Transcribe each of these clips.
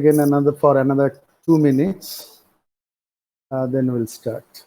again another 2 minutes, then we'll start.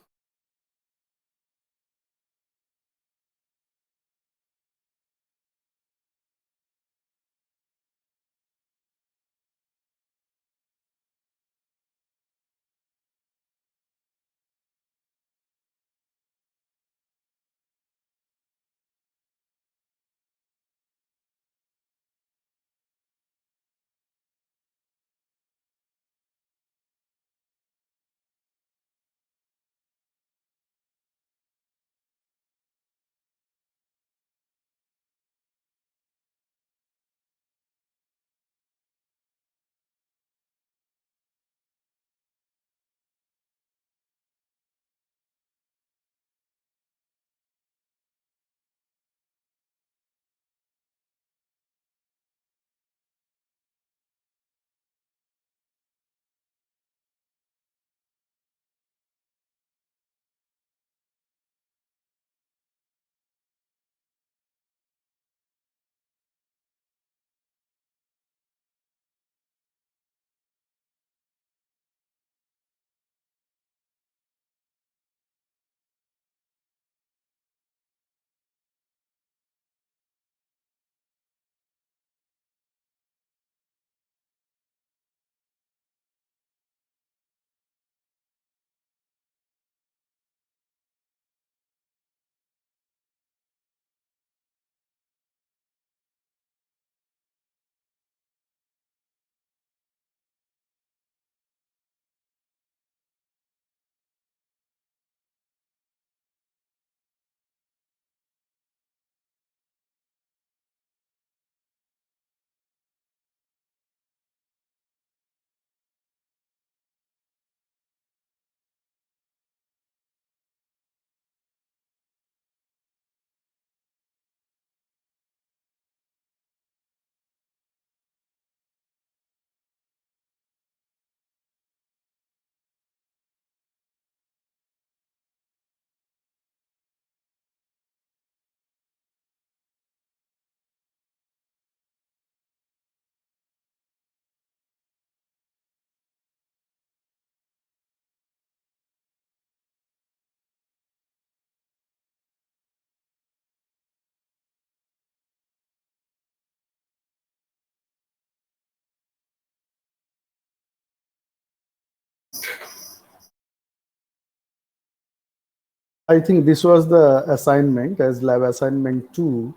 I think this was the assignment as lab assignment 2.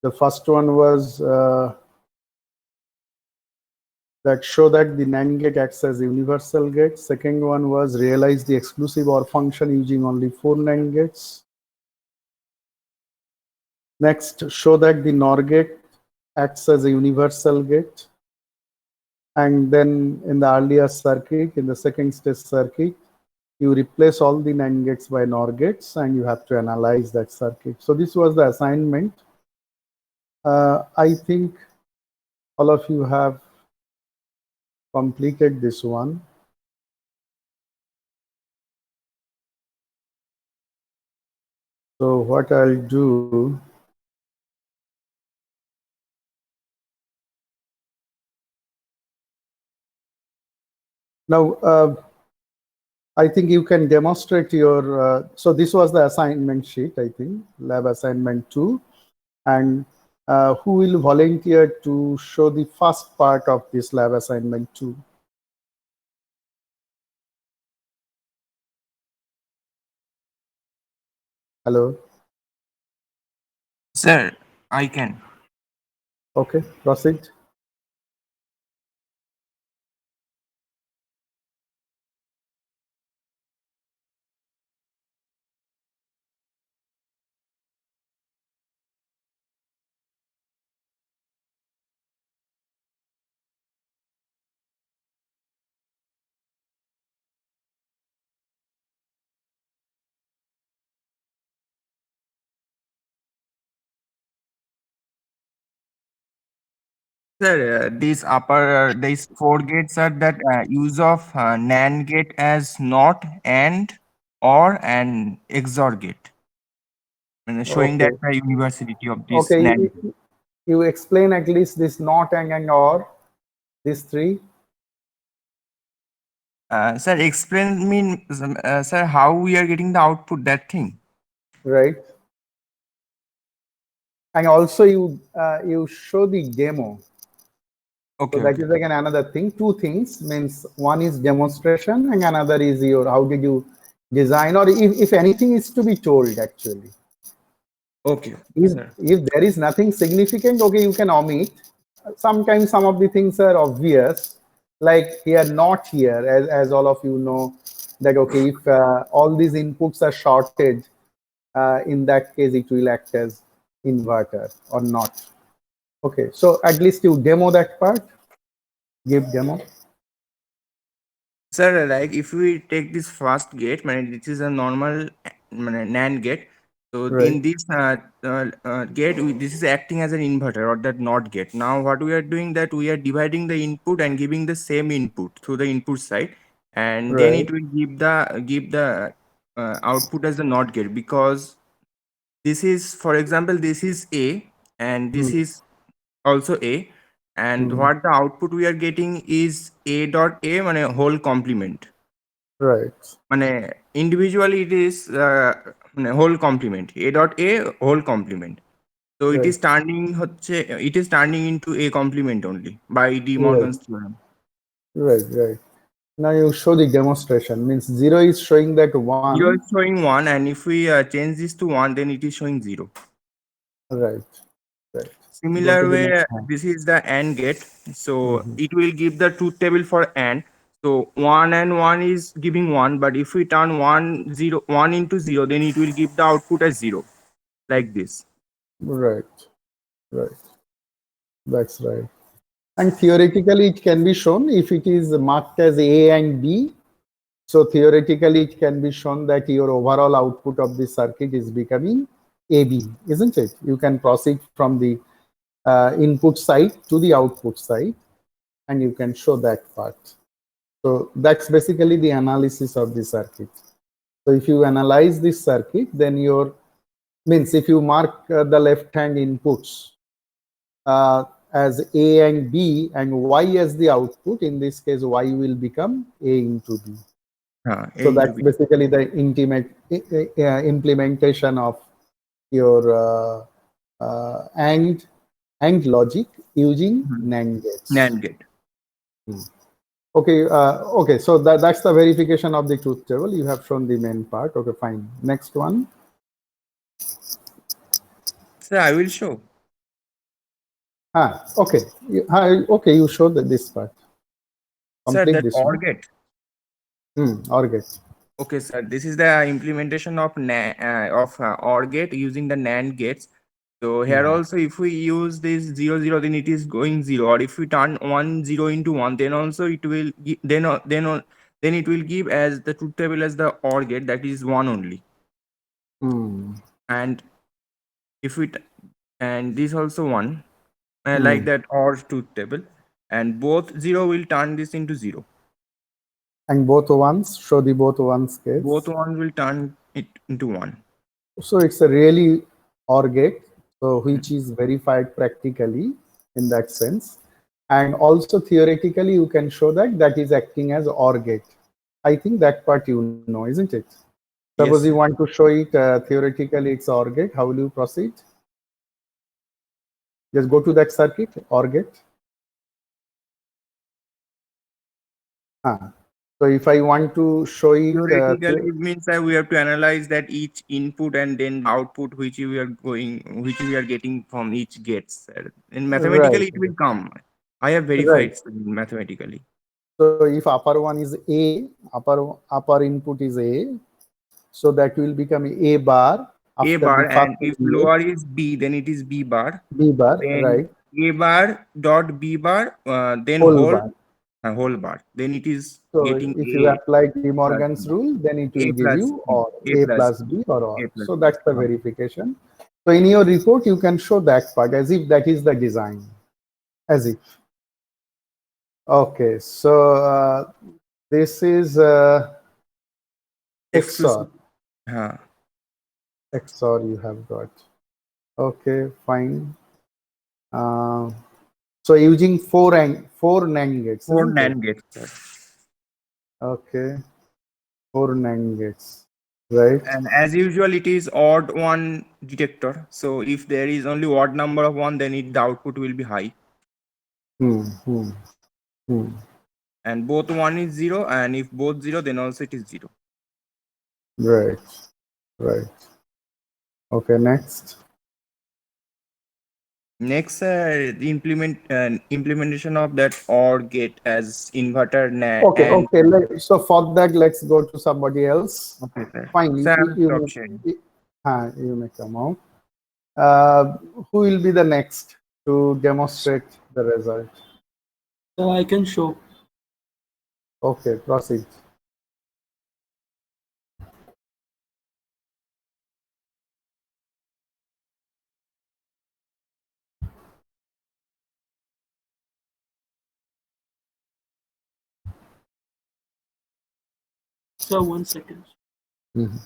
The first one was that show that the NAND gate acts as a universal gate. Second one was realize the exclusive OR function using only 4 NAND gates. Next, show that the NOR gate acts as a universal gate. And then in the earlier circuit, in the second stage circuit, you replace all the NAND gates by NOR gates and you have to analyze that circuit. So this was the assignment. I think all of you have completed this one. So what I'll do, now I think you can demonstrate your, so this was the assignment sheet, I think, lab assignment 2. And who will volunteer to show the first part of this lab assignment 2? Hello? Sir, I can. Okay, proceed. Sir, these 4 gates are that use of NAND gate as not and or an XOR gate. Showing that Okay. the universality of this Okay, NAND. you explain at least this not and or. These three, Sir, explain me, sir, how we are getting the output, that thing. right? And also you show the demo. So Okay, that okay. is again another thing. Two things means one is demonstration and another is your how did you design, or if anything is to be told actually. Okay, If sir. if there is nothing significant, okay, you can omit. Sometimes some of the things are obvious, like here, not here, as all of you know, that okay, if all these inputs are shorted, in that case it will act as inverter or not. Okay, so at least you demo that part, give demo. Sir, like if we take this first gate, this is a normal NAND gate. So Right, in this gate, this is acting as an inverter or that NOT gate. Now what we are doing, that we are dividing the input and giving the same input through the input side, and then right. it will give the output as the NOT gate, because this is, for example, this is A and this Hmm, is also A, and hmm. what the output we are getting is A dot A, whole complement. Right, মানে individually it is whole complement, a dot a whole complement. So it right, is turning হচ্ছে, it is turning into a complement only by De right, Morgan's theorem. right. Now you show the demonstration. Means zero is showing that Zero one. is showing one, and if we change this to one, then it is showing zero. Right, right. Go to Similar the way, next one. this is the AND gate. So Mhm. it will give the truth table for AND. So one and one is giving one, but if we turn one into zero, then it will give the output as zero, like this. Right, right. That's right. And theoretically, it can be shown if it is marked as A and B. So theoretically, it can be shown that your overall output of the circuit is becoming AB, isn't it? You can proceed from the input side to the output side, and you can show that part. So that's basically the analysis of the circuit. So if you analyze this circuit, then your means if you mark the left hand inputs as A and B and Y as the output, in this case, Y will become A into B. A So into that's B. basically the implementation of your and logic using Mhm. NAND gates. NAND gate. Okay, okay. So that's the verification of the truth table. You have shown the main part. Okay, fine. Next one. Sir, I will show. Okay. Okay, you showed this part. Sir, Complete that this OR one. gate. Or get. Okay, sir. This is the implementation of OR gate using the NAND gates. So here Mhm. also, if we use this 0 0, then it is going 0. Or if we turn 1 0 into 1, then also it will then it will give as the truth table as the OR gate, that is 1 only. Hmm. And if we and this also 1, like Hmm. that OR truth table, and both 0 will turn this into 0. And both ones, show the both ones Both case. 1 will turn it into 1. So it's a really OR gate, so which is verified practically in that sense. And also theoretically, you can show that that is acting as OR gate. I think that part you know, isn't it? Suppose Yes, you sir. want to show it theoretically, it's OR gate. How will you proceed? Just go to that circuit, OR gate. So if I want to show it, Theoretically, it means that we have to analyze that each input and then the output which we are getting from each gates, sir. And right, mathematically, it will come. I have right. verified mathematically. So if upper one is A, upper input is A, so that will become A bar A after the bar, first and if gate, lower is B, then it is B bar. B bar, Then right? A bar dot B bar, then Whole bar. whole bar. Then it is So getting if you A apply De plus Morgan's B, rule, then it will A give plus you B, or A A plus plus B, B or or. A plus So B. that's the verification. So in your report, you can show that part as if that is the design, as if. Okay, so this is XOR. Exclusive. Huh. XOR you have got. Okay, fine. Uh, So using four NAND gates, Four isn't it? NAND gates, sir. Okay, four NAND gates, right? And as usual, it is odd one detector. So if there is only odd number of one, then the output will be high. Hmm, hmm, hmm. And both one is zero, and if both zero, then also it is zero. Right, right. Okay, next. Next, the implementation of that OR gate as inverter Okay, and okay. So for that, let's go to somebody else. okay, sir. Fine, Sir, I'm stop you sharing. you may come out. Who will be the next to demonstrate the result? So I can show. Okay, proceed. So 1 second. Mhm.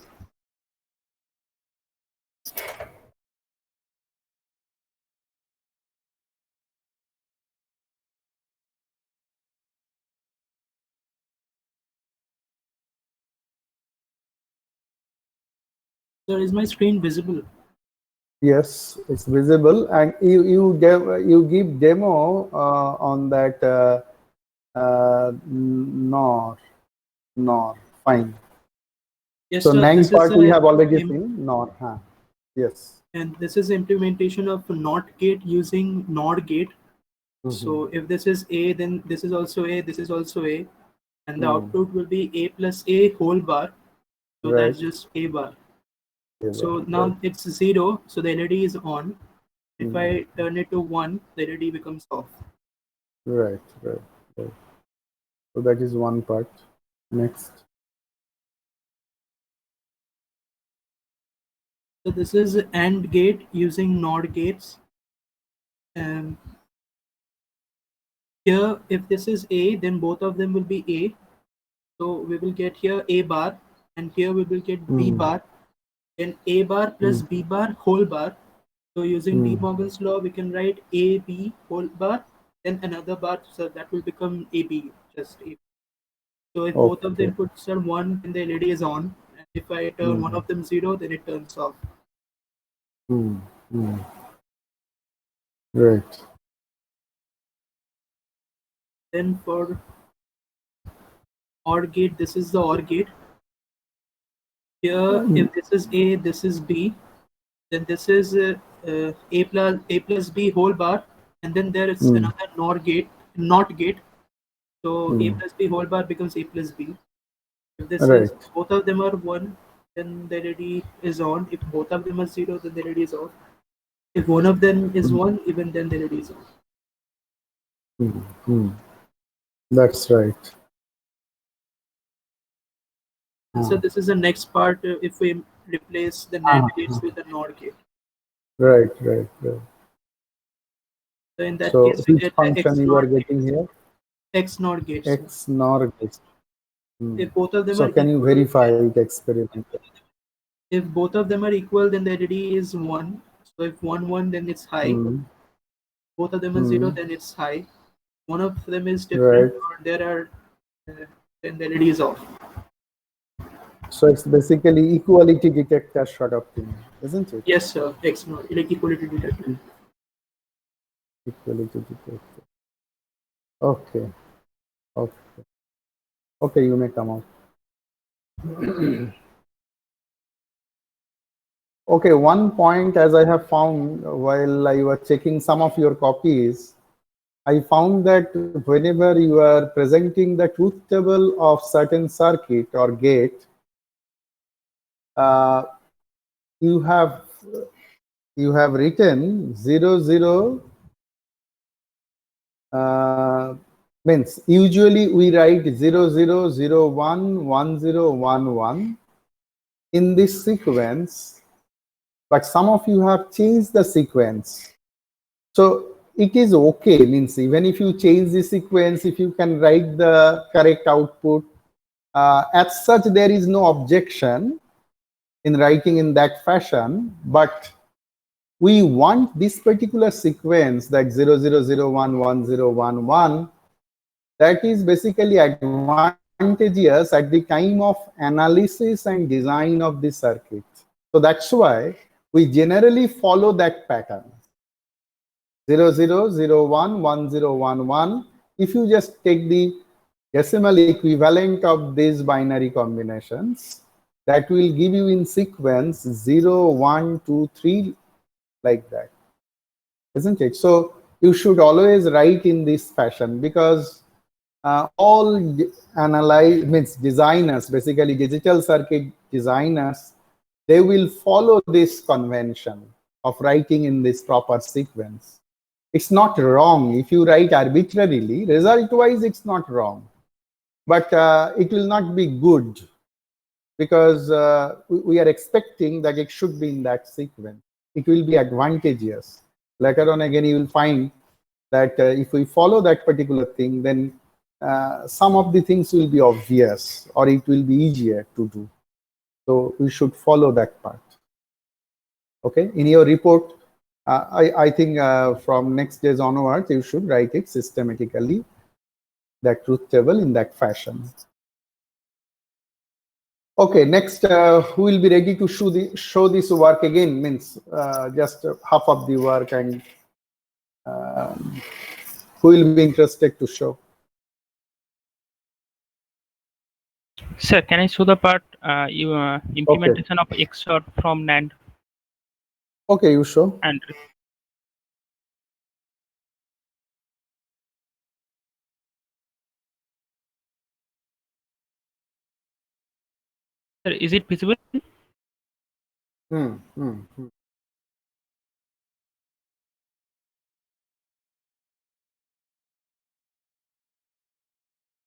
So is my screen visible? Yes, it's visible, and you give demo on that NOR. Fine. Yes, So sir. NAND This is part we have already im- seen. NOR. Huh. Yes. and this is implementation of NOT gate using NOR gate. So if this is A, then this is also A, this is also A, and the output will be A plus A whole bar. So Right. that's just A bar. Yeah, So right. now it's 0, so the LED is on. If I turn it to 1, the LED becomes off. Right, right, right. So that is one part. Next. So this is AND gate using NOR gates. Um, here, if this is A, then both of them will be A. So we will get here A bar, and here we will get B bar. Then A bar plus B bar whole bar. So using De Morgan's law, we can write AB whole bar, then another bar, so that will become AB, just AB. So if both of the Okay. inputs are 1, then the LED is on. And if I turn one of them 0, then it turns off. Right. Then for OR gate, this is the OR gate. Here, if this is A, this is B, then this is A plus B whole bar, and then there is another NOR gate, NOT gate. So A plus B whole bar becomes A plus B. If this is Right. both of them are 1, then the LED is on. If both of them are 0, then the LED is off. If one of them is 1, even then the LED is on. That's right. So this is the next part if we replace the NAND gates with the NOR gate. Right, right, right. So in that So case, we which get the function X you are NOR getting gates. here? X NOR gates. X NOR gate. If both of them So are can you equal, verify it experimentally? if both of them are equal, then the LED is 1. So if 1 1, then it's high. Both of them are 0, then it's high. One of them is different, Right. or there are then the LED is off. So it's basically equality detector sort of thing, isn't it? Yes, sir. X NOR, like equality detector. Equality detector. Okay. Okay. Okay, you may come out. Okay, one point as I have found while I was checking some of your copies, I found that whenever you are presenting the truth table of certain circuit or gate, uh, you have written 00 means usually we write 00011011 in this sequence, but some of you have changed the sequence. So it is okay, means even if you change the sequence, if you can write the correct output, as such there is no objection in writing in that fashion. But we want this particular sequence, that 00011011, that is basically advantageous at the time of analysis and design of the circuit. So that's why we generally follow that pattern. 00011011. If you just take the decimal equivalent of these binary combinations, that will give you in sequence 0, 1, 2, 3, like that, isn't it? So you should always write in this fashion, because all designers, basically digital circuit designers, they will follow this convention of writing in this proper sequence. It's not wrong if you write arbitrarily. Result wise, it's not wrong, but it will not be good, because we are expecting that it should be in that sequence. It will be advantageous. Later on, again, you will find that if we follow that particular thing, then some of the things will be obvious, or it will be easier to do. So we should follow that part. Okay, in your report, I think from next days onwards, you should write it systematically, that truth table in that fashion. Okay, next, who will be ready to show this work again? Means just half of the work, and who will be interested to show? Sir, can I show the part implementation of XOR from NAND? Okay, you show. And sir, is it visible?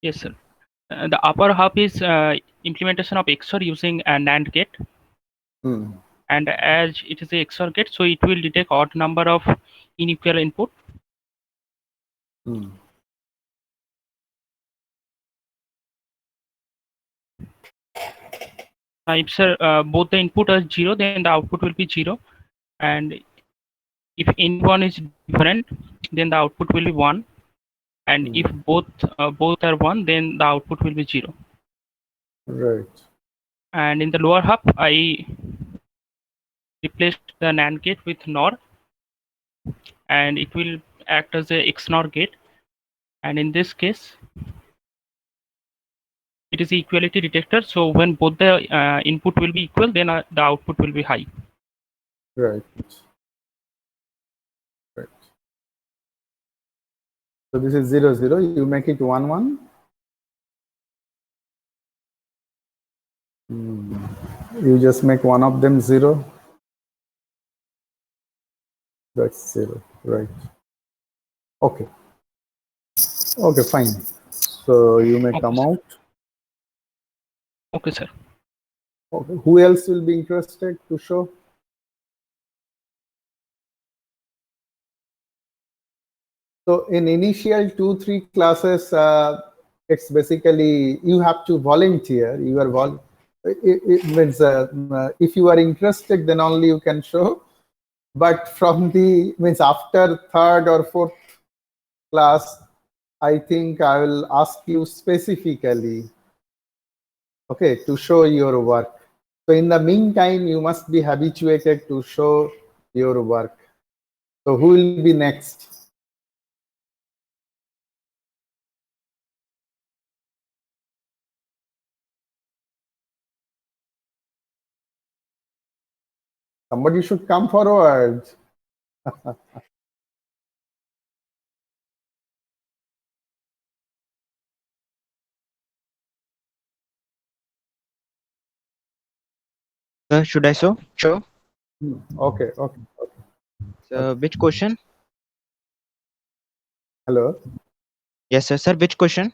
Yes, sir. The upper half is implementation of XOR using a NAND gate. And as it is a XOR gate, so it will detect odd number of unequal input. If sir, both the input are 0, then the output will be 0. And if any one is different, then the output will be 1. And if both are 1, then the output will be 0. Right. And in the lower half, I replaced the NAND gate with NOR, and it will act as a XNOR gate. And in this case, it is equality detector. So when both the input will be equal, then the output will be high. Right. Right. So this is 0, 0. You make it 1, 1. You just make one of them 0. That's 0. Right. Okay. Okay, fine. So you may come out. Okay, sir. Okay. Who else will be interested to show? So in initial 2-3 classes, it's basically you have to volunteer. You are it means if you are interested, then only you can show. But from the after 3rd or 4th class, I think I will ask you specifically, okay, to show your work. So in the meantime, you must be habituated to show your work. So who will be next? Somebody should come forward. Sir, should I show? Sure. Okay, okay. Sir, which question? Hello. Yes, sir. Sir, which question?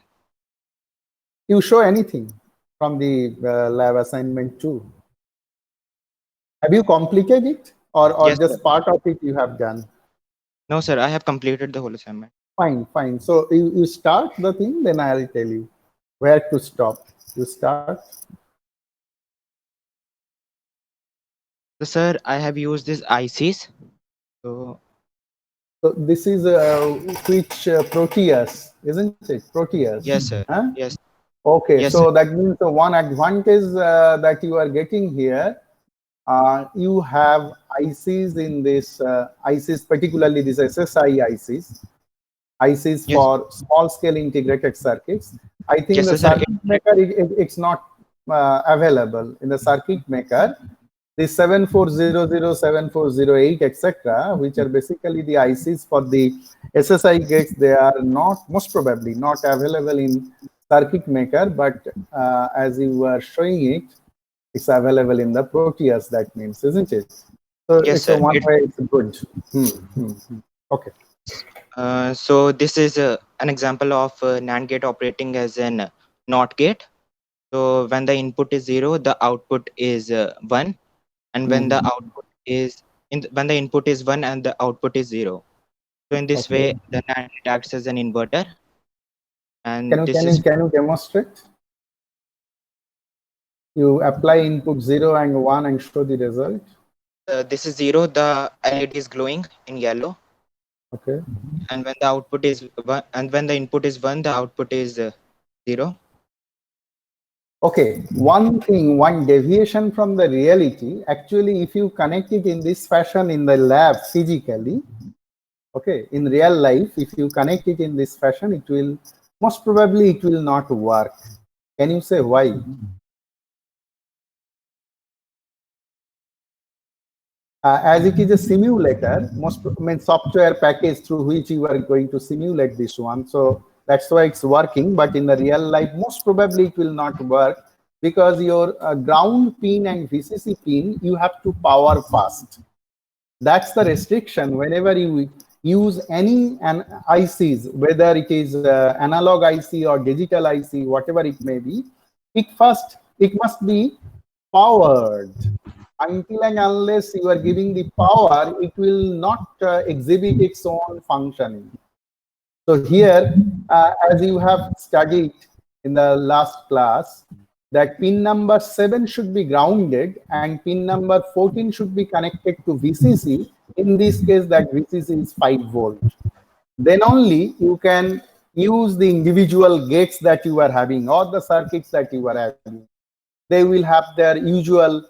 You show anything from the lab assignment 2. Have you completed it, or Yes, just sir. part of it you have done? No, sir. I have completed the whole assignment. Fine, fine. So you start the thing, then I'll tell you where to stop. You start. So, sir, I have used these ICs So So this is which Proteus, isn't it? Proteus. yes, sir. Huh? Yes, Okay, yes, so sir. that means the one advantage that you are getting here, you have ICs in this ICs, particularly this SSI ICs Yes, for small scale integrated circuits. I think yes, the sir. circuit maker, it's not available in the circuit maker. The 7400, 7408, etc., which are basically the ICs for the SSI gates, they are not, most probably not available in circuit maker, but as you were showing it, it's available in the Proteus, that means, isn't it? So Yes, it's a sir. one way, it's good. Okay. So this is an example of NAND gate operating as an NOT gate. So when the input is 0, the output is 1, and when the output is when the input is 1 and the output is 0. So in this Okay. way, the NAND gate acts as an inverter, Can and you this is demonstrate? You apply input 0 and 1 and show the result. 0. The LED is glowing in yellow, Okay. and when the output is 1, and when the input is 1, the output is 0. Okay, one thing, one deviation from the reality, actually, if you connect it in this fashion in the lab physically, okay, in real life, if you connect it in this fashion, it will, most probably it will not work. Can you say why? As it is a simulator, software package through which you are going to simulate this one. So that's why it's working. But in the real life, most probably it will not work because your ground pin and VCC pin, you have to power fast. That's the restriction. Whenever you use any ICs, whether it is analog IC or digital IC, whatever it may be, it must be powered. Until and unless you are giving the power, it will not exhibit its own functioning. So here, as you have studied in the last class, that pin number 7 should be grounded and pin number 14 should be connected to VCC. In this case, that VCC is 5 volt. Then only you can use the individual gates that you are having or the circuits that you are having. They will have their usual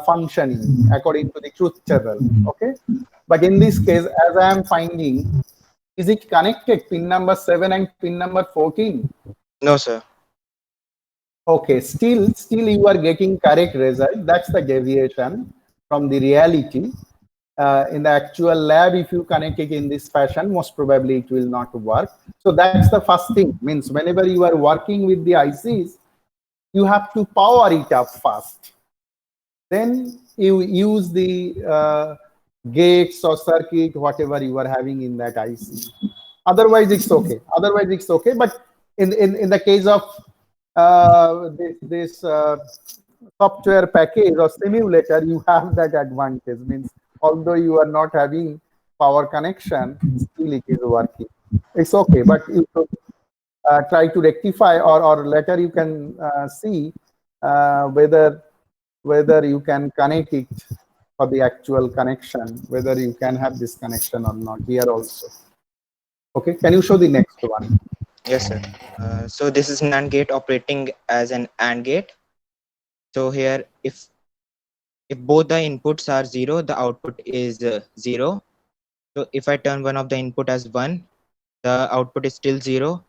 functioning according to the truth table. Okay. But in this case, as I am finding, is it connected pin number 7 and pin number 14? No, sir. Okay, still you are getting correct result. That's the deviation from the reality. In the actual lab, if you connect it in this fashion, most probably it will not work. So that's the first thing. Means whenever you are working with the ICs, you have to power it up fast. Then you use the gates or circuit, whatever you are having in that IC. Otherwise, it's okay. Otherwise, it's okay. But in the case of this software package or simulator, you have that advantage. Means although you are not having power connection, still it is working. It's okay, but you should try to rectify, or later you can see whether you can connect it for the actual connection, whether you can have this connection or not here also. Okay, can you show the next one? Yes, sir. So this is NAND gate operating as an AND gate. So here, if both the inputs are 0, the output is 0. So if I turn one of the input as 1, the output is still 0.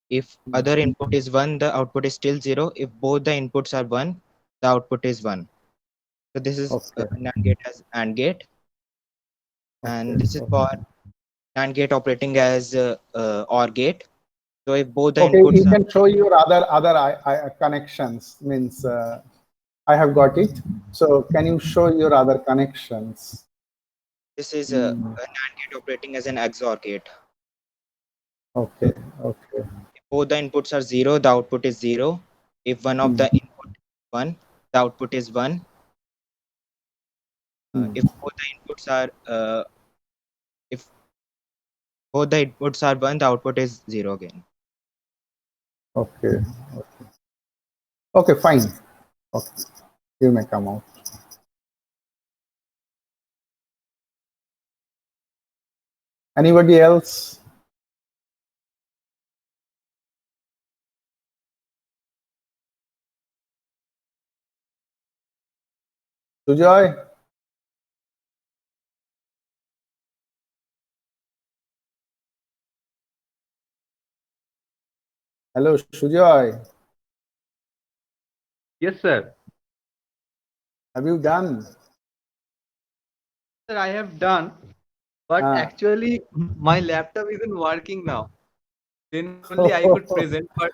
If other input is 1, the output is still 0. If both the inputs are 1, the output is 1. So this is Okay. NAND gate as AND gate, and Okay. this is for NAND gate operating as OR gate. So if both the Okay, inputs you are can show your other connections. Means I have got it. So can you show your other connections? this is a NAND gate operating as an XOR gate. Okay. Okay. If both the inputs are 0, the output is 0. If one of the input is 1, the output is 1. If both the inputs are if both the inputs are 1, the output is 0 again. Okay. Okay. Okay. Fine. Okay. You may come out. Anybody else? Sujoy? Hello, Sujoy. Yes, sir. Have you done? Sir, I have done, but Ah. actually my laptop isn't working now. Then only I could present, but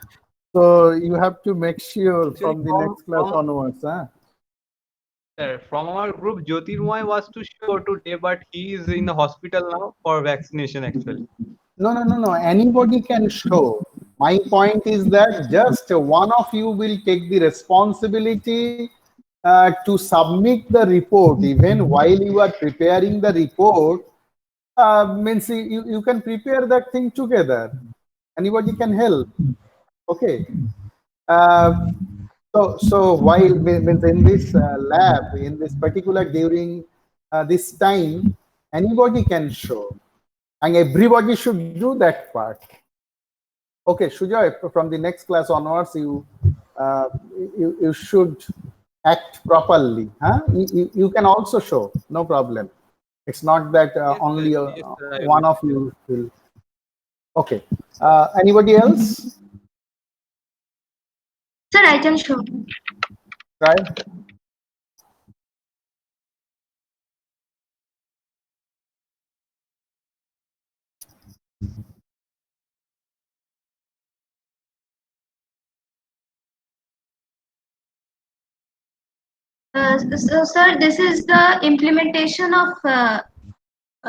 So you have to make sure actually from the next class from onwards, huh? sir, from our group, Jyotirmoy was to show today, but he is in the hospital now for vaccination actually. No. Anybody can show. My point is that just one of you will take the responsibility to submit the report. Even while you are preparing the report, means you can prepare that thing together. Anybody can help. Okay. So while means in this lab, in this particular during this time, anybody can show, and everybody should do that part. Okay, Shujoy, from the next class onwards, you should act properly. Huh? You can also show, no problem. It's not that Yes, sir. only Yes, sir, I one will. of you will. Okay. Anybody else? Sir, I can show. Try. So, sir, this is the implementation of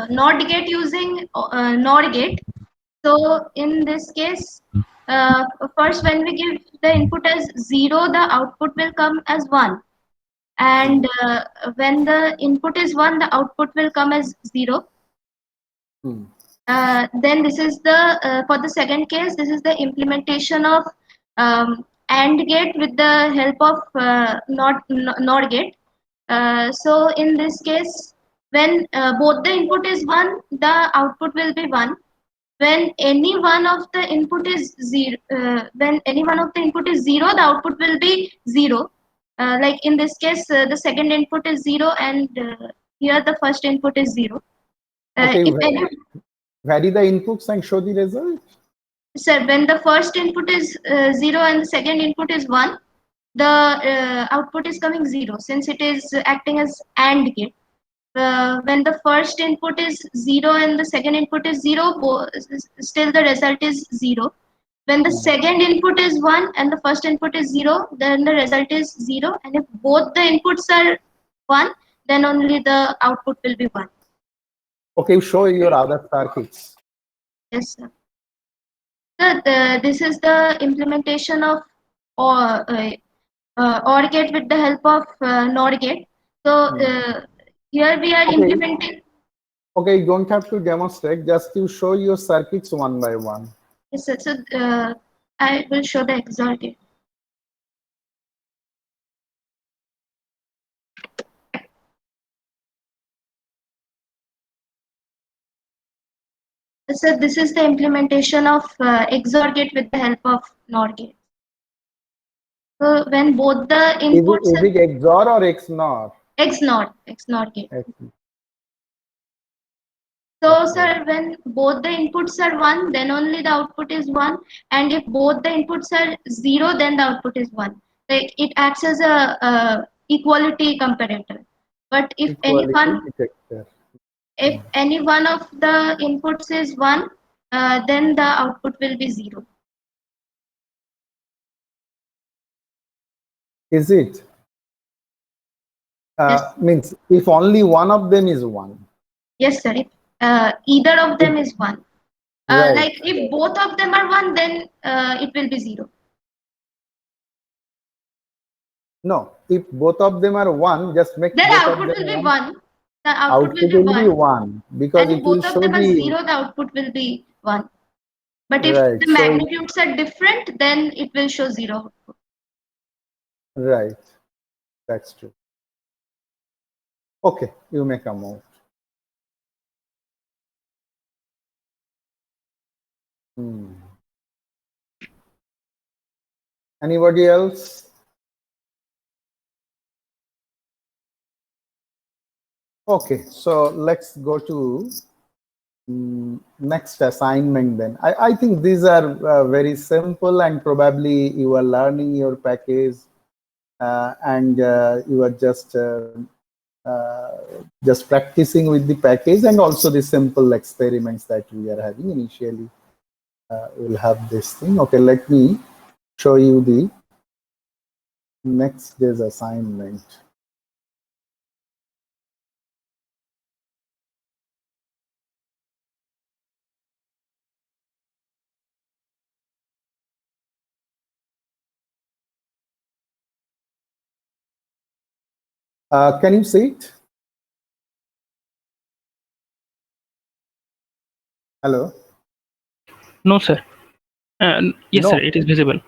NOT gate using NOR gate. So, in this case, first when we give the input as 0, the output will come as 1. And when the input is 1, the output will come as 0. Hmm. Then this is the for the second case, this is the implementation of AND gate with the help of NOR gate. So in this case, when both the input is 1, the output will be 1. When any one of the input is 0, when any one of the input is 0, the output will be 0. Like in this case, the second input is 0, and here the first input is 0. Okay, If any vary the inputs and show the result. Sir, when the first input is 0 and the second input is 1, the output is coming 0 since it is acting as AND gate. When the first input is 0 and the second input is 0, still the result is 0. When the second input is 1 and the first input is 0, then the result is 0. And if both the inputs are 1, then only the output will be 1. Okay, show your other circuits. Yes, sir. This is the implementation of OR gate with the help of NOR gate. So here we are Okay. implementing. Okay, you don't have to demonstrate, just you show your circuits one by one. Yes, sir. So I will show the XOR gate. So this is the implementation of XOR gate with the help of NOR gate. So when both the inputs Is it XOR or XNOR? XNOR gate. So, sir, when both the inputs are 1, then only the output is 1. And if both the inputs are 0, then the output is 1. Like it acts as a equality comparator. But if Equality detector. any one of the inputs is 1, then the output will be 0. Is it? Yes. Means if only one of them is 1. Yes, sir. If either of them is 1. Right. Like if both of them are 1, then it will be 0. No, if both of them are 1, just make Then both output of them will be 1. 1. The Output will be 1 because And if it will both of show them are the 0, the output will be 1. But if right. the magnitudes are different, then it will show 0. Right, that's true. Okay, you may come out. Anybody else? Okay, so let's go to next assignment then. I think these are very simple, and probably you are learning your package and you are just practicing with the package, and also the simple experiments that we are having initially. We'll have this thing. Okay, let me show you the next day's assignment. Can you see it? Hello? No, sir. Yes, No. sir. It is visible.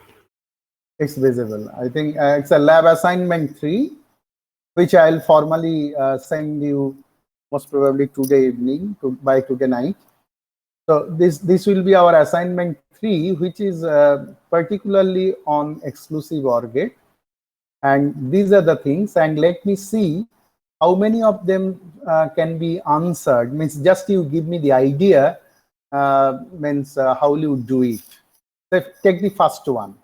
It's visible. I think it's a lab assignment 3, which I'll formally send you most probably today evening, by today night. So this will be our assignment 3, which is particularly on exclusive OR gate. And these are the things. And let me see how many of them can be answered. Means just you give me the idea, means how you do it. So take the first one.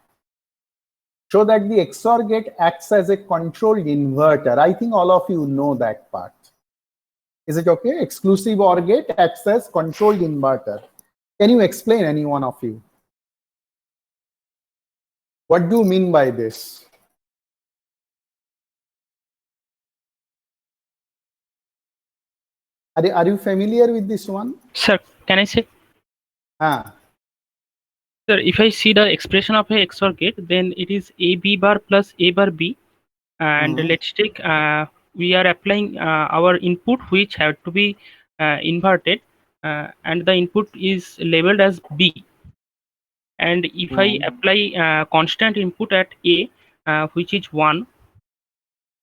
Show that the XOR gate acts as a controlled inverter. I think all of you know that part. Is it okay? Exclusive OR gate acts as controlled inverter. Can you explain, any one of you? What do you mean by this? Are you familiar with this one? Sir, can I say? Sir, if I see the expression of a XOR gate, then it is A B bar plus A bar B. And let's take, we are applying our input, which have to be inverted, and the input is labeled as B. And if I apply constant input at A, which is 1,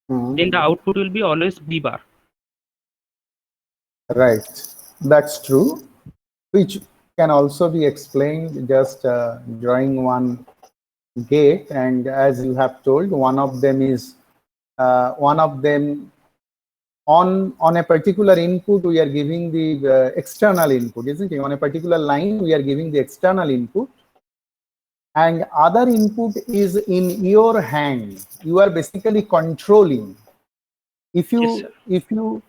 then the output will be always B bar. Right, that's true, which can also be explained just drawing one gate, and as you have told, one of them is on a particular input we are giving the external input, isn't it? On a particular line we are giving the external input, and other input is in your hand. You are basically controlling. If you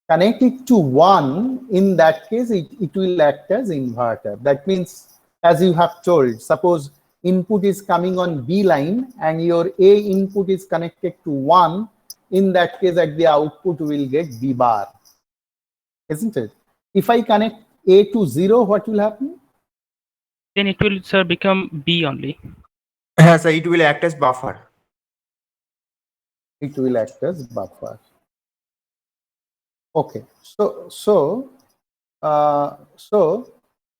connect it to 1, in that case it will act as inverter. That means, as you have told, suppose input is coming on B line and your A input is connected to 1, in that case at the output will get B bar, isn't it? If I connect A to 0, what will happen? Then it will, sir, become B only. So it will act as buffer. It will act as buffer. Okay, so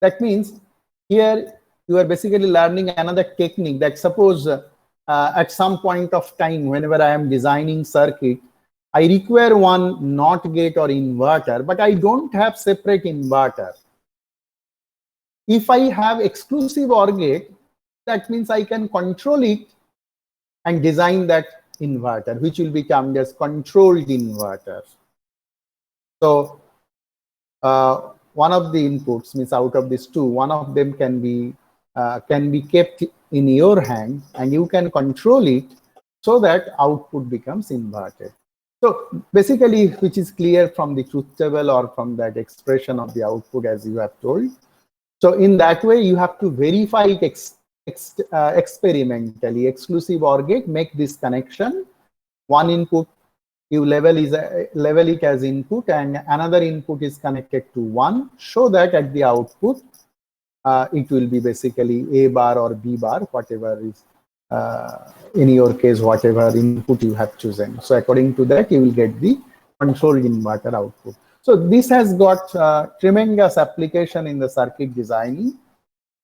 that means here you are basically learning another technique, that suppose at some point of time, whenever I am designing circuit, I require one NOT gate or inverter, but I don't have separate inverter. If I have exclusive OR gate, that means I can control it and design that inverter, which will become as controlled inverter. So one of the inputs, means out of these two, one of them can be kept in your hand and you can control it so that output becomes inverted. So basically, which is clear from the truth table or from that expression of the output as you have told. So in that way, you have to verify it experimentally. Exclusive OR gate, make this connection. One input, you level it as input, and another input is connected to 1, so that at the output it will be basically A bar or B bar, whatever is in your case, whatever input you have chosen. So according to that, you will get the controlled inverter output. So this has got tremendous application in the circuit designing.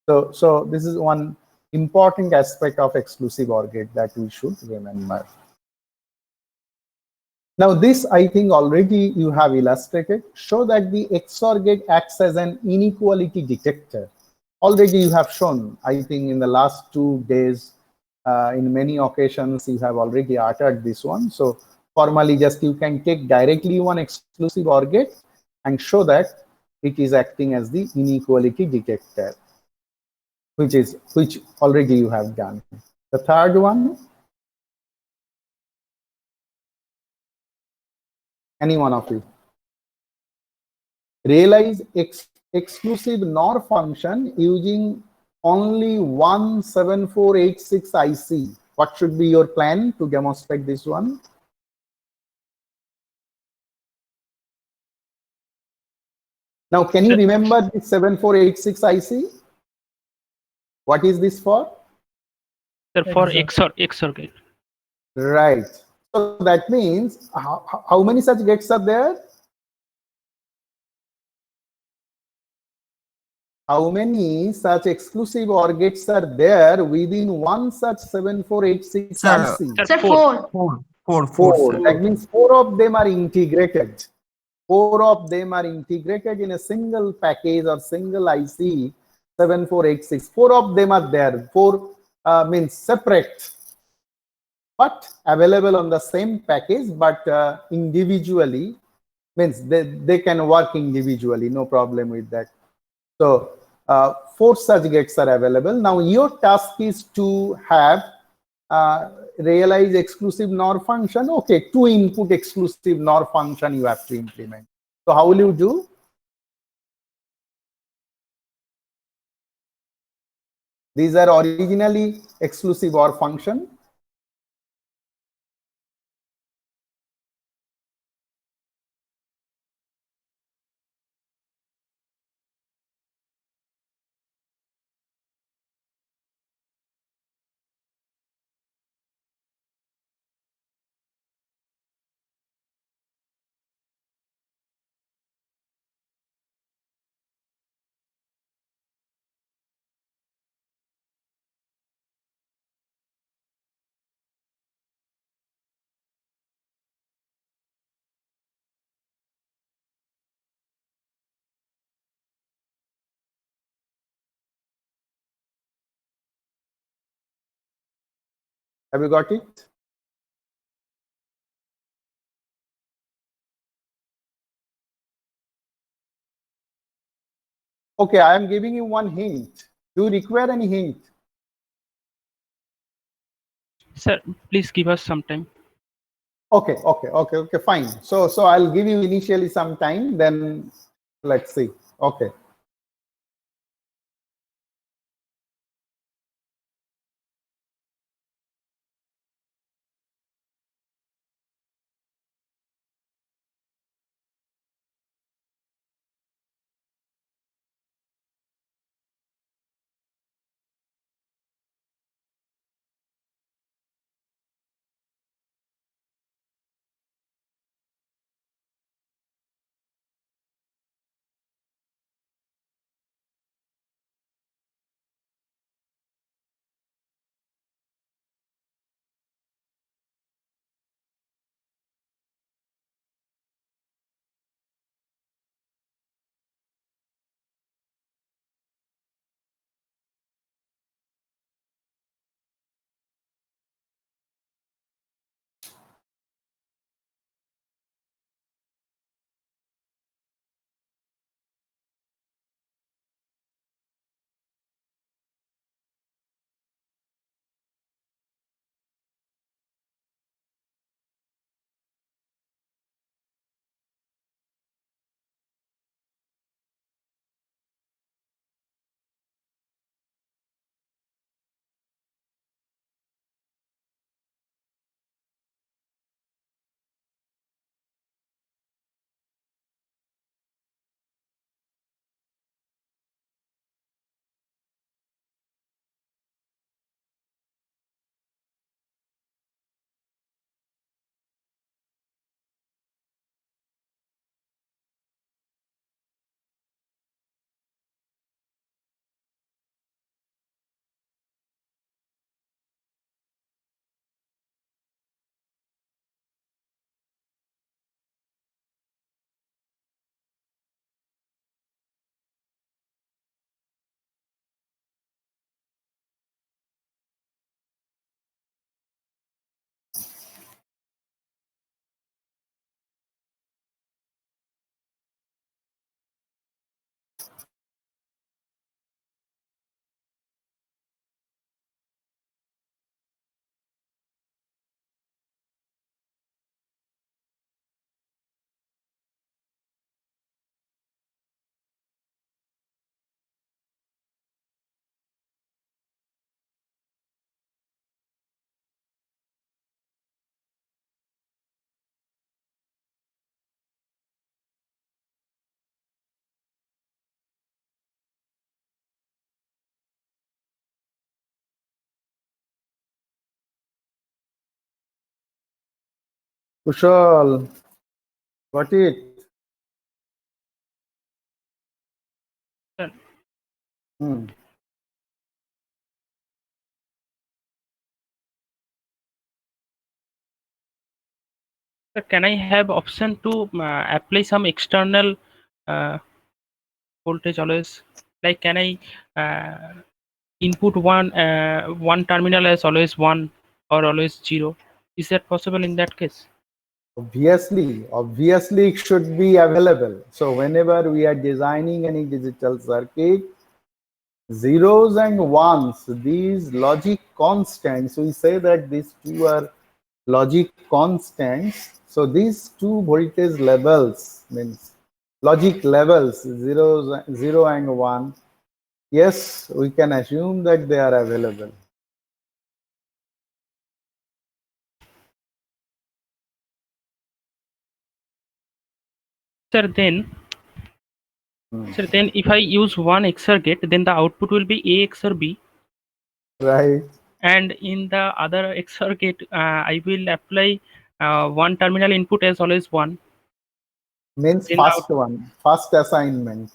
So this is one important aspect of exclusive OR gate that we should remember. Now this, I think already you have illustrated. Show that the XOR gate acts as an inequality detector. already you have shown, I think in the last 2 days, in many occasions, you have already uttered this one. So formally, just you can take directly one exclusive OR gate and show that it is acting as the inequality detector, which already you have done. The third one, any one of you. Realize exclusive NOR function using only one 7486 IC. What should be your plan to demonstrate this one? Now, can you remember the 7486 IC? What is this for? Sir, for XOR gate. Right. So that means how many such gates are there? How many such exclusive OR gates are there within one such 7486 Sir, IC? Sir, four. Four. That means 4 of them are integrated. 4 of them are integrated in a single package or single IC 7486. 4 of them are there. 4 means separate, but available on the same package, but individually, means they can work individually, no problem with that. So 4 such gates are available. Now your task is to have realize exclusive NOR function. Okay, 2 input exclusive NOR function you have to implement. So how will you do? These are originally exclusive OR function. Have you got it? Okay, I am giving you one hint. Do you require any hint? Sir, please give us some time. Okay, fine. So I'll give you initially some time, then let's see. Okay. Kushal, got it? Sir. Hmm. Sir, can I have option to apply some external uh, voltage always? Like, can I input one terminal as always 1 or always 0? Is that possible in that case? Obviously, it should be available. So whenever we are designing any digital circuit, zeros and ones, these logic constants, we say that these two are logic constants. So these two voltage levels means logic levels, zero and one. Yes, we can assume that they are available. Sir, then if I use one XOR gate, then the output will be A XOR B. Right. And in the other XOR gate, I will apply one terminal input as always 1. Means Then first one, first assignment.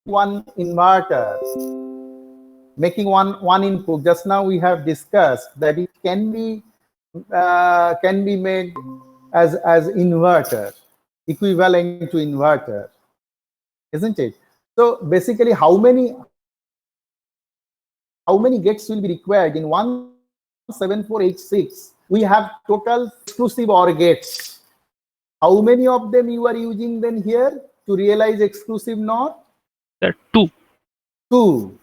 One inverter, making one input. Just now we have discussed that it can be made as inverter, equivalent to inverter, isn't it? So basically, how many gates will be required in 17486? We have total exclusive OR gates. How many of them you are using then here to realize exclusive NOR? Sir, 2. Two.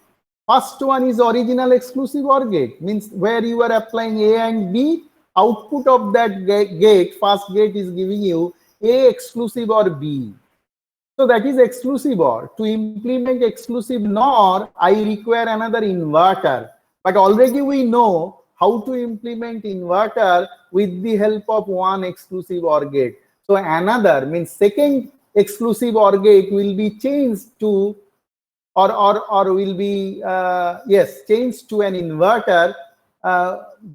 First one is original exclusive OR gate, means where you are applying A and B, output of that gate, first gate is giving you A exclusive or B. So that is exclusive OR. To implement exclusive NOR, I require another inverter. But already we know how to implement inverter with the help of one exclusive OR gate. So another means second exclusive OR gate will be changed to or will be yes, changed to an inverter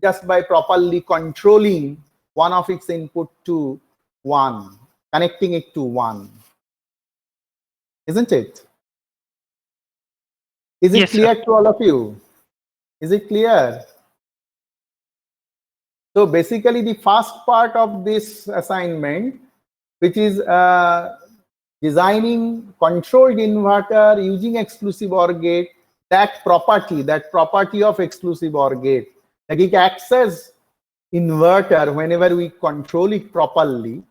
just by properly controlling one of its input to 1, connecting it to 1, isn't it? Is it Yes, clear sir. to all of you? Is it clear? So basically the first part of this assignment, which is designing controlled inverter using exclusive OR gate, that property of exclusive OR gate, like it acts as inverter whenever we control it properly,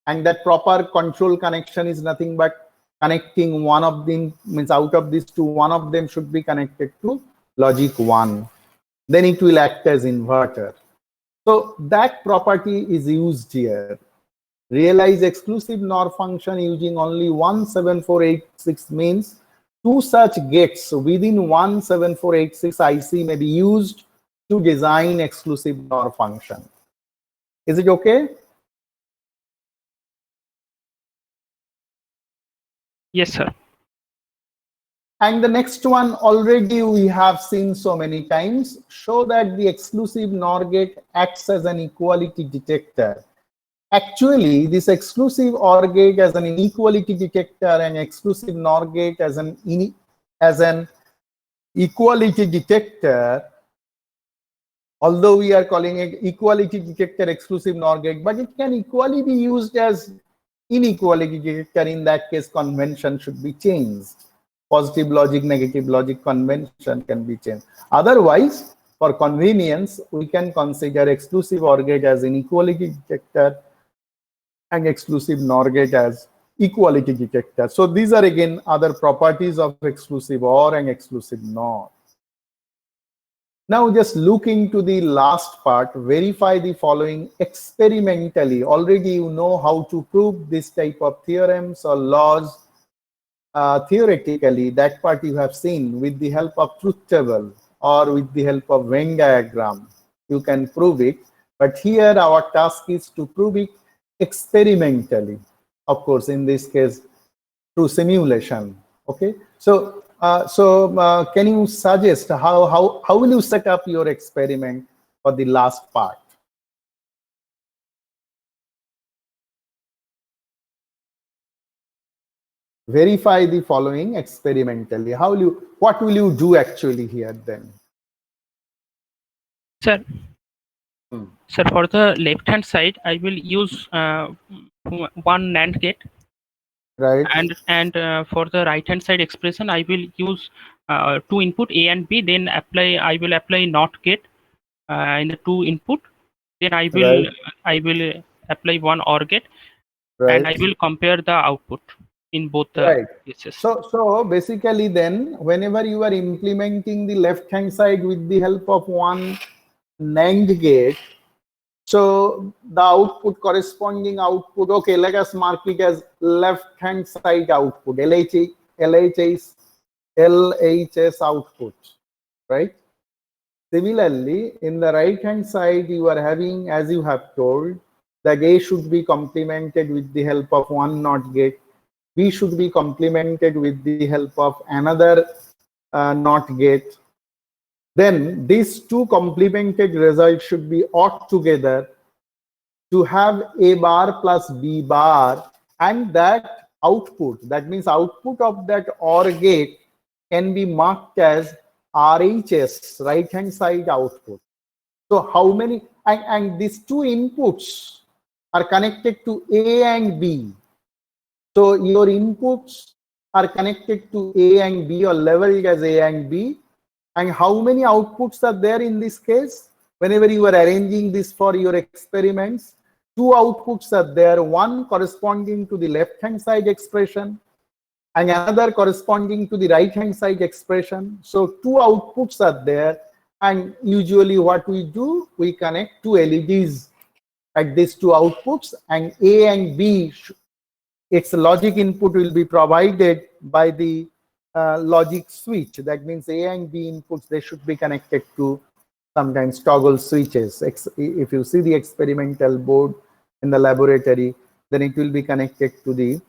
and that proper control connection is nothing but connecting one of them, means out of these two, one of them should be connected to logic 1, then it will act as inverter. So that property is used here. Realize exclusive NOR function using only 17486 means two such gates within 17486 IC may be used to design exclusive NOR function. Is it okay? Yes, sir. And the next one already we have seen so many times. Show that the exclusive NOR gate acts as an equality detector. Actually, this exclusive OR gate as an inequality detector and exclusive NOR gate as an equality detector, although we are calling it equality detector exclusive NOR gate, but it can equally be used as inequality detector. In that case, convention should be changed. Positive logic, negative logic convention can be changed. Otherwise, for convenience, we can consider exclusive OR gate as inequality detector and exclusive NOR gate as equality detector. So these are again other properties of exclusive OR and exclusive NOR. Now just look into the last part, verify the following experimentally. Already you know how to prove this type of theorems or laws theoretically, that part you have seen with the help of truth table or with the help of Venn diagram, you can prove it. But here our task is to prove it experimentally. Of course, in this case, through simulation. Okay. So, can you suggest how will you set up your experiment for the last part? Verify the following experimentally. What will you do actually here then? Sir, Hmm. sir, for the left hand side, I will use one NAND gate, Right. and for the right hand side expression, I will use two input A and B. Then I will apply NOT gate in the two input. Then I will apply one OR gate, and I Right. will compare the output in both the Right. cases. So basically then, whenever you are implementing the left-hand side with the help of one NAND gate, so the output, corresponding output, okay, let us mark it as left-hand side output, LHS output, right? Similarly, in the right-hand side, you are having, as you have told, the A should be complemented with the help of one NOT gate. B should be complemented with the help of another NOT gate. Then these two complemented results should be OR together to have A bar plus B bar, and that output, that means output of that OR gate, can be marked as RHS, right hand side output. So how many, and these two inputs are connected to A and B. So your inputs are connected to A and B or leveled as A and B. And how many outputs are there in this case? Whenever you are arranging this for your experiments, two outputs are there, one corresponding to the left-hand side expression and another corresponding to the right-hand side expression. So two outputs are there. And usually what we do, we connect two LEDs at these two outputs, and A and B, its logic input will be provided by the logic switch. That means A and B inputs, they should be connected to sometimes toggle switches. If you see the experimental board in the laboratory, then it will be connected to the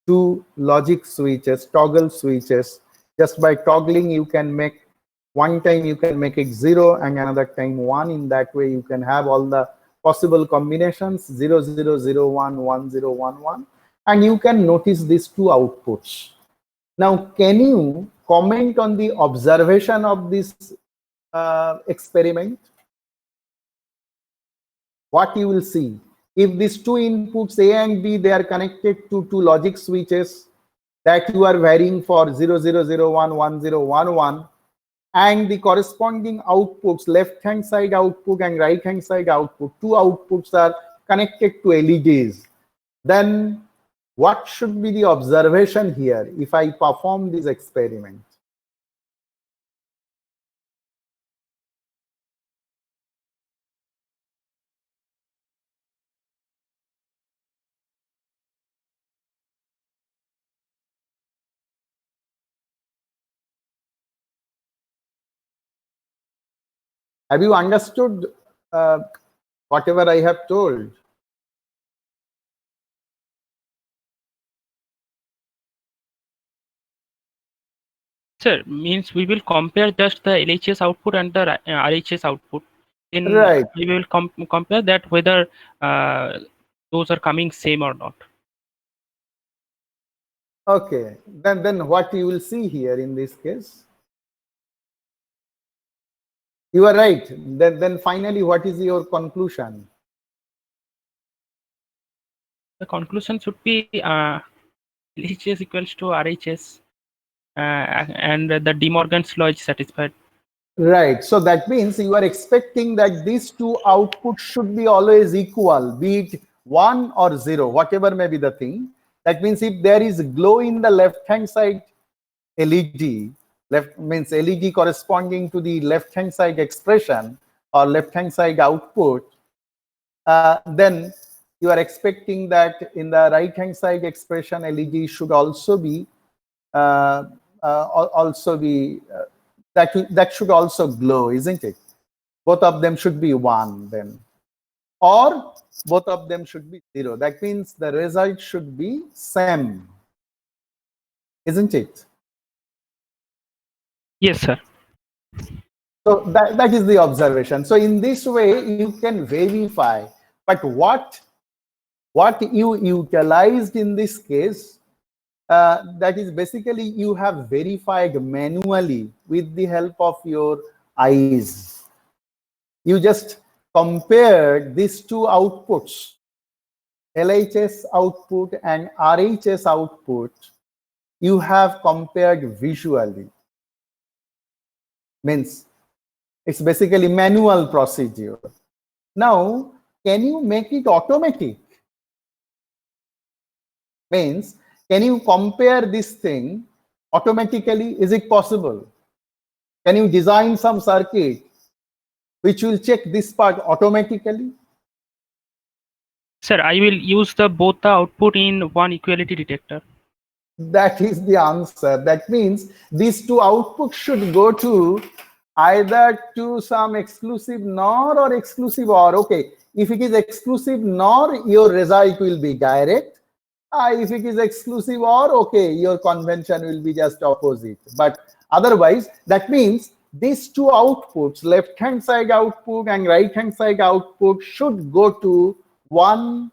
two logic switches, toggle switches. Just by toggling, you can make, one time you can make it 0 and another time 1. In that way, you can have all the possible combinations, 0, 0, 0, 1, 1, 0, 1, 1. And you can notice these two outputs. Now, can you comment on the observation of this experiment? What you will see, if these two inputs A and B, they are connected to two logic switches that you are varying for 0, 0, 0, 1, 1, 0, 1, 1, and the corresponding outputs, left-hand side output and right-hand side output, two outputs are connected to LEDs, then what should be the observation here if I perform this experiment? Have you understood whatever I have told? Sir, means we will compare just the LHS output and the RHS output. Then Right. we will compare that whether those are coming same or not. Okay, then what you will see here in this case? You are right. Then finally, what is your conclusion? The conclusion should be LHS equals to RHS, and the De Morgan's law is satisfied. Right. So that means you are expecting that these two outputs should be always equal, be it 1 or 0, whatever may be the thing. That means if there is glow in the left-hand side LED, left means LED corresponding to the left-hand side expression or left-hand side output, then you are expecting that in the right-hand side expression, LED should also be also be that should also glow, isn't it? Both of them should be 1 then, or both of them should be 0. That means the result should be same, isn't it? Yes, sir. So that is the observation. So in this way you can verify. But what you utilized in this case, that is basically you have verified manually with the help of your eyes. You just compared these two outputs, LHS output and RHS output. You have compared visually. Means it's basically manual procedure. Now, can you make it automatic? Means, can you compare this thing automatically? Is it possible? Can you design some circuit which will check this part automatically? Sir, I will use both the output in one equality detector. That is the answer. That means these two outputs should go to either to some exclusive NOR or exclusive OR. Okay, if it is exclusive NOR, your result will be direct. If it is exclusive OR, okay, your convention will be just opposite. But otherwise, that means these two outputs, left-hand side output and right-hand side output, should go to one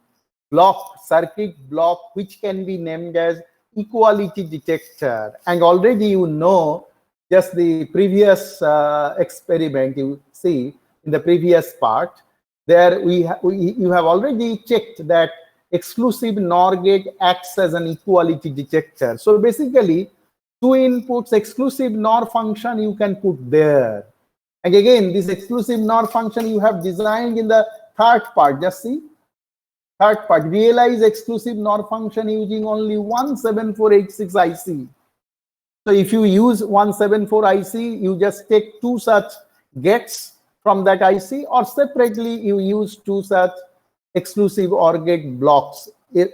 block, circuit block, which can be named as equality detector. And already you know, just the previous experiment you see in the previous part, there you have already checked that exclusive NOR gate acts as an equality detector. So basically, two inputs exclusive NOR function you can put there. And again, this exclusive NOR function you have designed in the third part. Just see. Third part, realize exclusive NOR function using only 17486 IC. So if you use 174 IC, you just take two such gates from that IC, or separately you use two such exclusive OR gate blocks.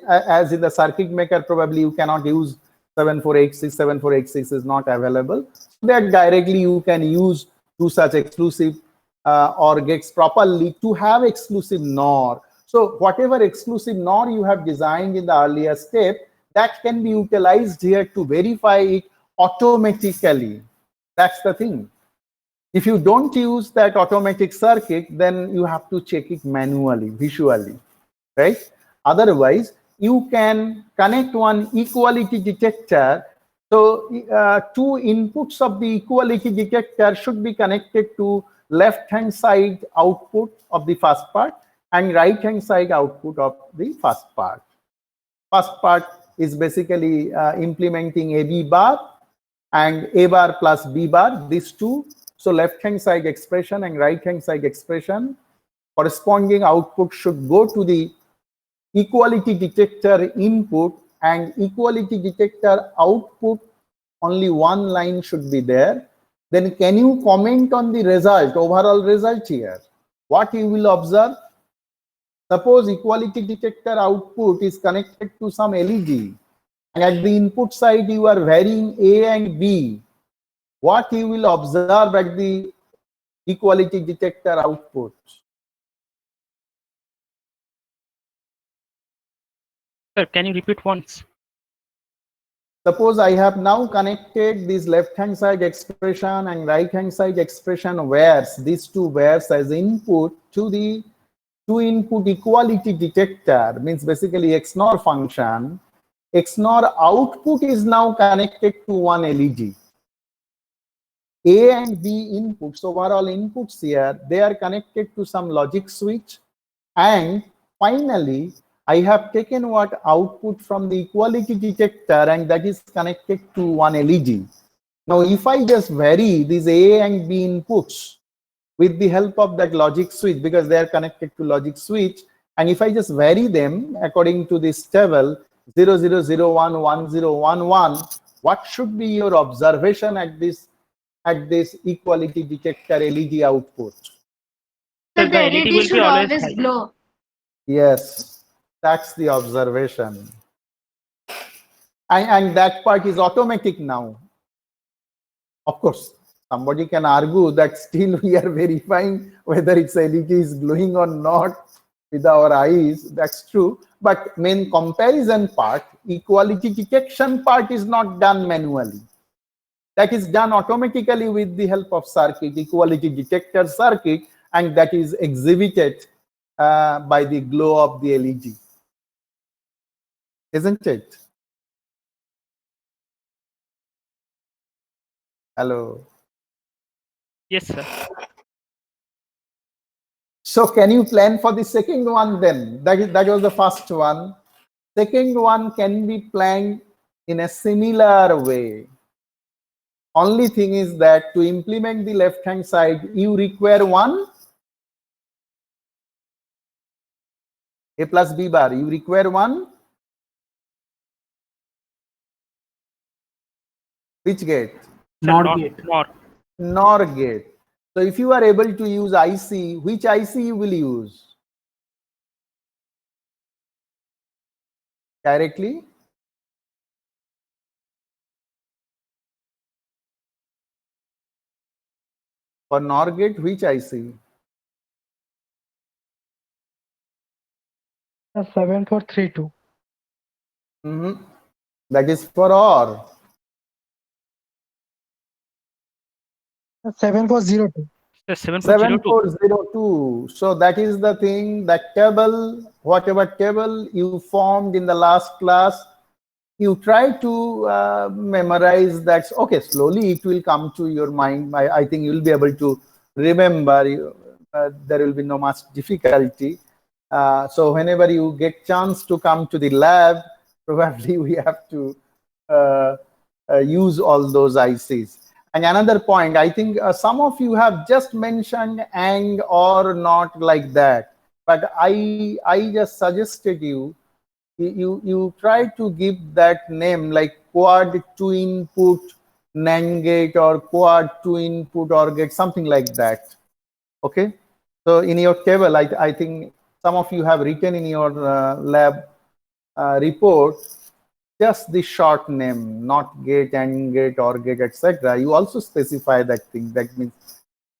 As in the circuit maker, probably you cannot use 7486. 7486 is not available. So that directly you can use two such exclusive OR gates properly to have exclusive NOR. So whatever exclusive NOR you have designed in the earlier step, that can be utilized here to verify it automatically. That's the thing. If you don't use that automatic circuit, then you have to check it manually, visually, right? Otherwise, you can connect one equality detector. So two inputs of the equality detector should be connected to left-hand side output of the first part and right-hand side output of the first part. First part is basically implementing AB bar and A bar plus B bar, these two. So left-hand side expression and right-hand side expression, corresponding output should go to the equality detector input, and equality detector output, only one line should be there. Then can you comment on the result, overall result here? What you will observe? Suppose equality detector output is connected to some LED, and at the input side you are varying A and B. What you will observe at the equality detector output? Sir, can you repeat once? Suppose I have now connected this left-hand side expression and right-hand side expression wires, these two wires as input to the two-input equality detector, means basically XNOR function. XNOR output is now connected to one LED. A and B inputs, overall inputs here, they are connected to some logic switch. And finally, I have taken what output from the equality detector, and that is connected to one LED. Now, if I just vary these A and B inputs with the help of that logic switch, because they are connected to logic switch, and if I just vary them according to this table 0001 1011, what should be your observation at this equality detector LED output? So Sir, the the LED LED will should be always always high. glow. Yes, that's the observation. And that part is automatic now. Of course, somebody can argue that still we are verifying whether its LED is glowing or not with our eyes. That's true. But main comparison part, equality detection part is not done manually. That is done automatically with the help of circuit, equality detector circuit, and that is exhibited by the glow of the LED. Isn't it? Hello. Yes, sir. So can you plan for the second one then? That was the first one. Second one can be planned in a similar way. Only thing is that to implement the left-hand side, you require one A plus B bar. You require one. Which gate? Sir, NOR not gate. NOR. NOR gate. So if you are able to use IC, which IC you will use? Directly? For NOR gate, which IC? 7432. That is for OR. 7402. Sir, 7402. 7402. So that is the thing, that table, whatever table you formed in the last class, you try to memorize that. Okay, slowly it will come to your mind. I think you will be able to remember. There will be no much difficulty. So whenever you get chance to come to the lab, probably we have to use all those ICs. And another point, I think some of you have just mentioned and or not like that, but I just suggested you try to give that name like quad 2 input NAND gate or quad 2 input OR gate, something like that. Okay, so in your table, I think some of you have written in your lab report just the short name, not gate, AND gate, OR gate, etc. You also specify that thing. That means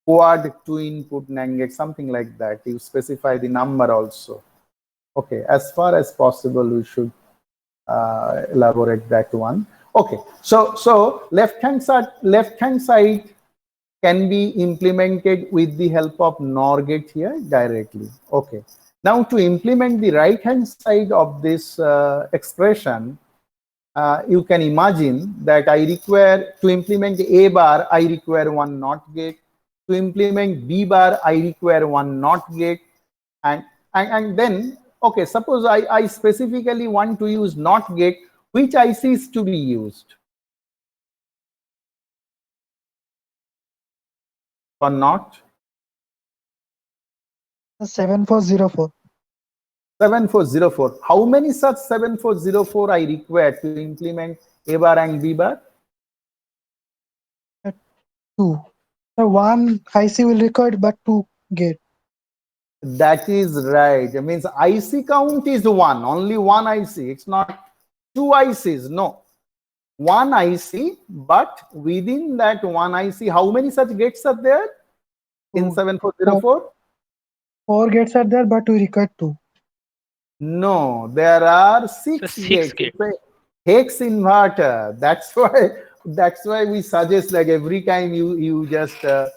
quad 2 input NAND gate, something like that. You specify the number also. Okay, as far as possible, we should elaborate that one. Okay, so left-hand side can be implemented with the help of NOR gate here directly. Okay, now to implement the right-hand side of this expression, you can imagine that I require to implement A bar, I require one NOT gate. To implement B bar, I require one NOT gate, and then okay, suppose I specifically want to use NOT gate, which IC is to be used for NOT? 7404. 7404. How many such 7404 I require to implement A bar and B bar? 2. So one IC will record but 2 gate. That is right. It means IC count is one, only one IC. It's not two ICs, no. One IC, but within that one IC, how many such gates are there in 7404? 4 gates are there, but we record 2. No, there are six So gates. 6 gates. It's a hex inverter. That's why we suggest, like, every time you just tell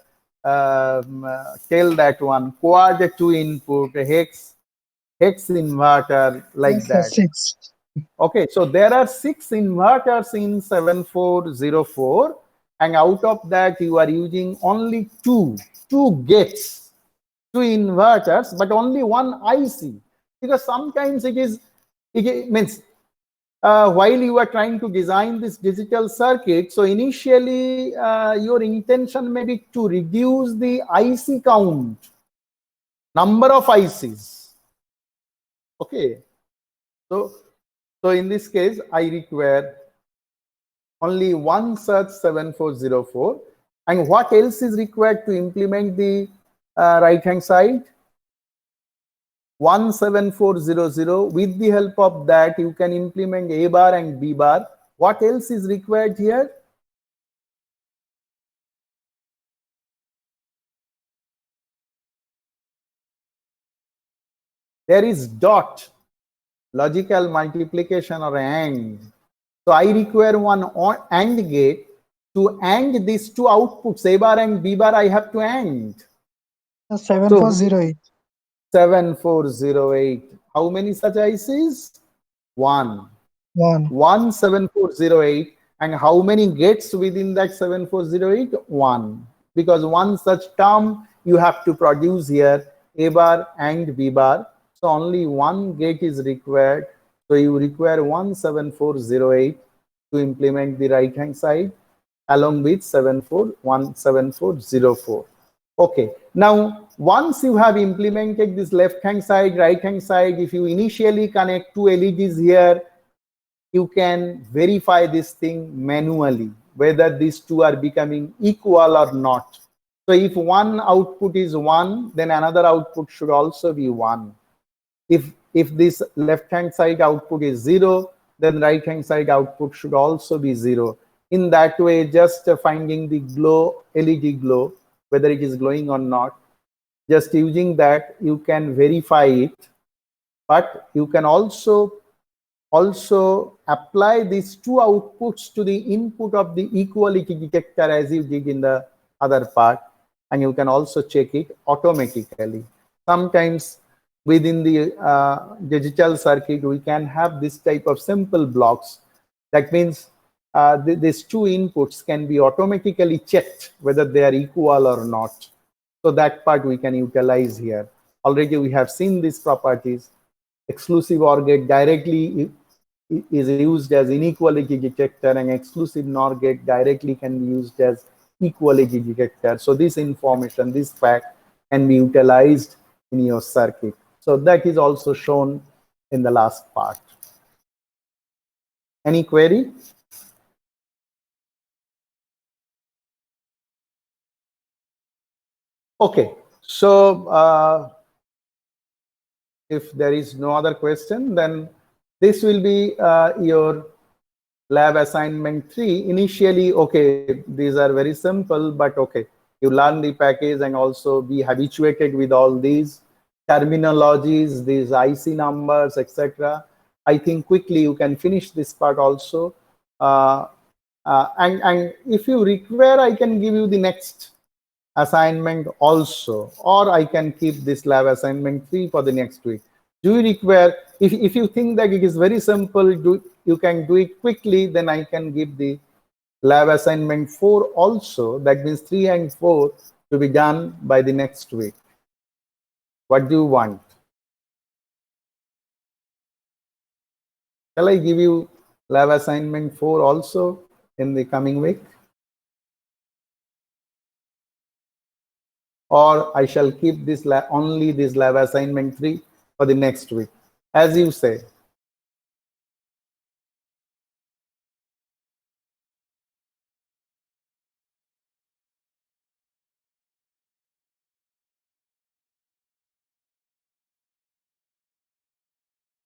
that one quad 2 input hex inverter, like Yes, that. 6. Okay, so there are 6 inverters in 7404, and out of that you are using only two gates, 2 inverters, but only one IC, because sometimes it means while you are trying to design this digital circuit, so initially your intention may be to reduce the IC count, number of ICs. Okay, so in this case, I require only one such 7404. And what else is required to implement the right-hand side? 17400. With the help of that, you can implement A bar and B bar. What else is required here? There is dot, logical multiplication or AND. So I require one AND gate to AND these two outputs, A bar and B bar. I have to AND. 7408. 7408. How many such ICs? One. 7408. And how many gates within that 7408? One. Because one such term you have to produce here, A bar and B bar. So only one gate is required. So you require 17408 to implement the right hand side along with 17404. Okay. Now, once you have implemented this left hand side, right hand side, if you initially connect two LEDs here, you can verify this thing manually, whether these two are becoming equal or not. So if one output is 1, then another output should also be 1. If this left hand side output is 0, then right hand side output should also be 0. In that way, just finding the glow, LED glow, whether it is glowing or not, just using that you can verify it. But you can also apply these two outputs to the input of the equality detector as you did in the other part, and you can also check it automatically. Sometimes within the digital circuit, we can have this type of simple blocks. That means these two inputs can be automatically checked whether they are equal or not. So that part we can utilize here. Already we have seen these properties. Exclusive OR gate directly is used as inequality detector, and exclusive NOR gate directly can be used as equality detector. So this information, this fact can be utilized in your circuit. So that is also shown in the last part. Any query? Okay, so if there is no other question, then this will be your lab assignment 3. Initially, okay, these are very simple, but okay, you learn the package and also be habituated with all these terminologies, these IC numbers, etc. I think quickly you can finish this part also. And if you require, I can give you the next assignment also, or I can keep this lab assignment 3 for the next week. Do you require, if you think that it is very simple, you can do it quickly, then I can give the lab assignment 4 also. That means 3 and 4 to be done by the next week. What do you want? Shall I give you lab assignment 4 also in the coming week? Or I shall keep this only this lab assignment 3 for the next week, as you say.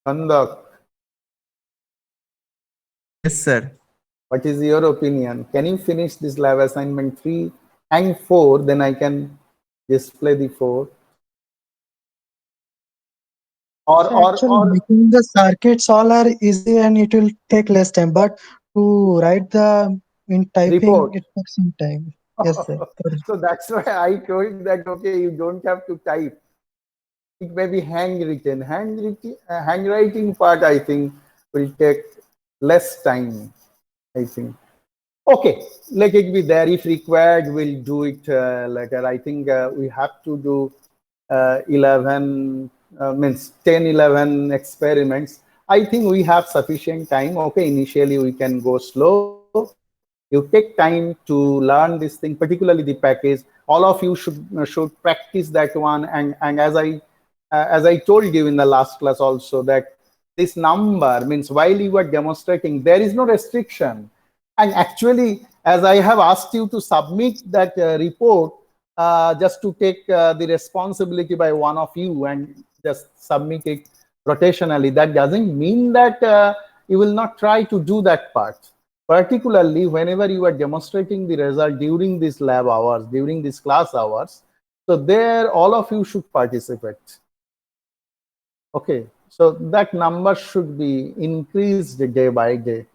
Kandak, Yes, sir. what is your opinion? Can you finish this lab assignment 3 and 4? Then I can display the 4. Actually, making the circuits all are easy and it will take less time. But to write the in typing, report. it takes some time. Yes, sir. So that's why I told that, okay, you don't have to type. It may be handwritten. Handwriting part, I think, will take less time, I think. Okay, let it be there. If required, we'll do it later. I think we have to do 11, means 10, 11 experiments. I think we have sufficient time. Okay, initially we can go slow. You take time to learn this thing, particularly the package. All of you should practice that one. And as I told you in the last class also, that this number means while you are demonstrating, there is no restriction. And actually, as I have asked you to submit that report, just to take the responsibility by one of you and just submit it rotationally, that doesn't mean that you will not try to do that part. particularly whenever you are demonstrating the result during these lab hours, during these class hours. So there, all of you should participate. Okay, so that number should be increased day by day.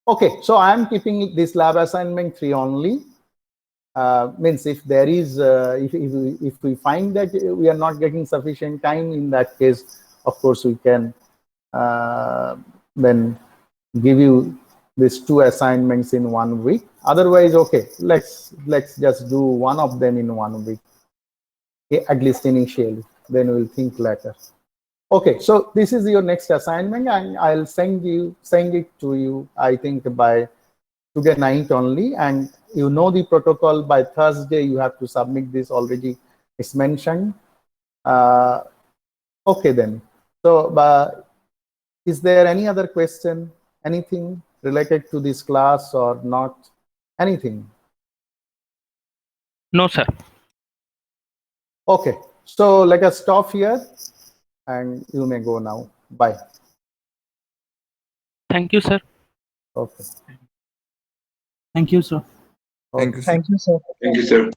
Okay, so I am keeping this lab assignment 3 only. Means if there is, if we find that we are not getting sufficient time, in that case, of course, we can then give you these 2 assignments in 1 week. Otherwise, okay, let's just do one of them in 1 week, at least initially. Then we'll think later. Okay, so this is your next assignment, and I'll send it to you, I think, by today night only. And you know the protocol, by Thursday you have to submit this, already it's mentioned. Okay then. So is there any other question, anything related to this class or not? Anything? No, sir. Okay, so let us stop here and you may go now. Bye. Thank you, sir. Okay. Thank you, sir. Thank you, sir. Thank you, sir. Thank you, sir.